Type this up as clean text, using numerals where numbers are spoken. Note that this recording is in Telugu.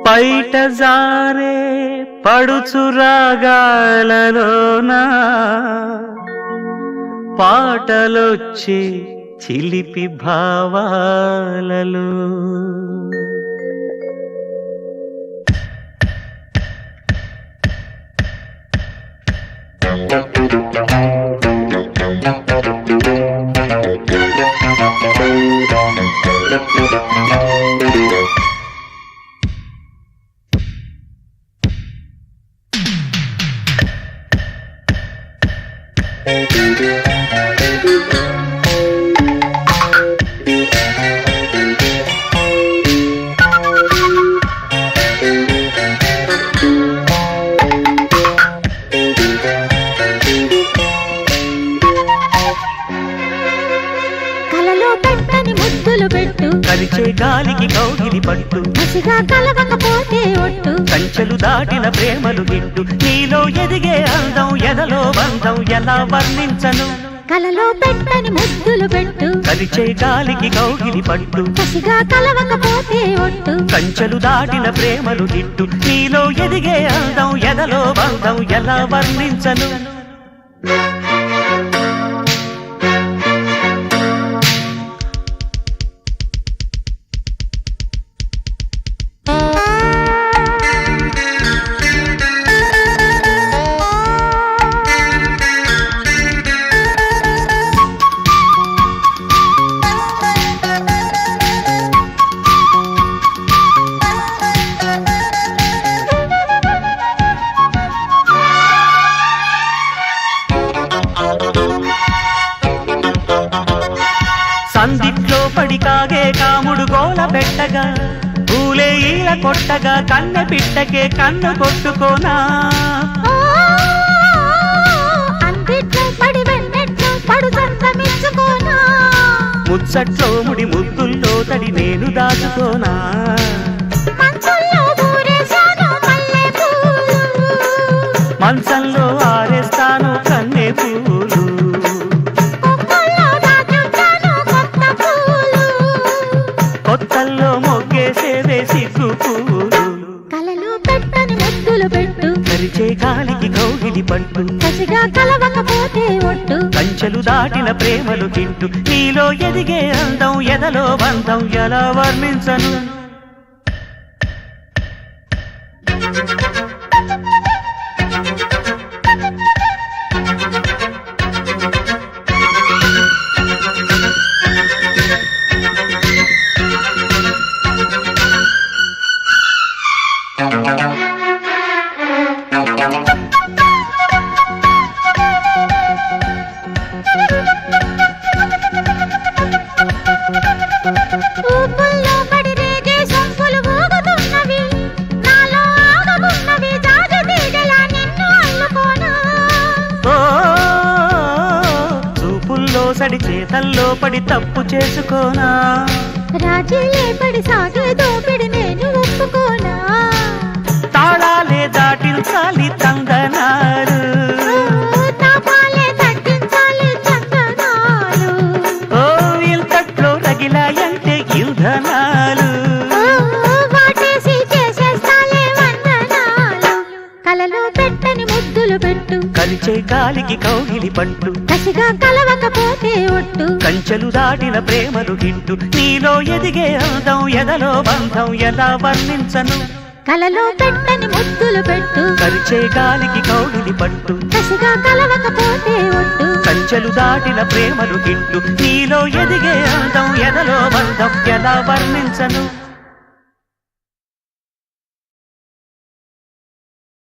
పైట జారే పడుచురాగాలలోనా పాటలొచ్చే చిలిపి భావాలలో కలిచే గాలికి కౌగిలి పట్టు కసిగా కలవకపోతే ఒట్టు కంచెలు దాటిన ప్రేమలు గిట్టు నీలో ఎదిగే అందం ఎదలో బంధం ఎలా వర్ణించను కలలో పెట్టని ముద్దులు పెట్టు కలిచే గాలికి కౌగిలి పట్టు కసిగా కలవకపోతే ఒట్టు కంచెలు దాటిన ప్రేమలు గిట్టు నీలో ఎదిగే అందం ఎదలో బంధం ఎలా వర్ణించను సందిట్లో పడి కాగే కాముడు గోల పెట్టగా పూలే ఈల కొట్టగా కన్నె పిట్టకే కన్ను కొట్టుకోనా అందిట్లో పడి వెన్నెట్లో పడు సంతమించుకోనా ముచ్చట్లో ముడి ముద్దుల్లో తడి నేను దాచుకోనా మంచుల్లో ఊరేశాను మల్లెపూలు మంచంలో ఆరేస్తాను కన్నె పూలు కొత్తల్లో మొగ్గేసేదే సిగ్గు పూలు కలలో పెట్టని ముద్దులు పెట్టు కరిచే గాలికి కౌగిలి పట్టు కసిగా కలవకపోతే ఒట్టు కంచెలు దాటిన ప్రేమలు గిట్టు నీలో ఎదిగే అందం ఎదలో బంధం ఎలా వర్ణించను ఊపుల్లో పడి రేగే సొంపులు ఊగుతున్నవి నాలో ఆగుతున్నవి జాజి తీగలా నిన్ను అల్లుకోనా ఓ చూపుల్లో సడి చేతల్లో పడి తప్పు చేసుకోనా రాజీలే పడి సాగే దోపిడి నేను ఒప్పుకోనా తాళాలే దాటించాలి తందనాలు తాపాలే తగ్గించాలి చందనాలు ఓ ఇంతట్లో రగిలాయంటే యుధనాలు వాటేసి చేసేస్తాలే వందనాలు కలలో పెట్టని ముద్దులు పెట్టు కలిచే గాలికి కౌగిలి పట్టు కసిగా కలవకపోతే ఒట్టు కంచెలు దాటిన ప్రేమలు గిట్టు నీలో ఎదిగే అందం ఎదలో బంధం ఎలా వర్ణించను కలలో పెట్టని ముద్దులు పెట్టు కలిచే గాలికి కౌగిలి పట్టు కసిగా కలవకపోతే ఒట్టు కంచెలు దాటిన ప్రేమలు గిట్టు నీలో ఎదిగే అందం ఎదలో బంధం ఎలా వర్ణించను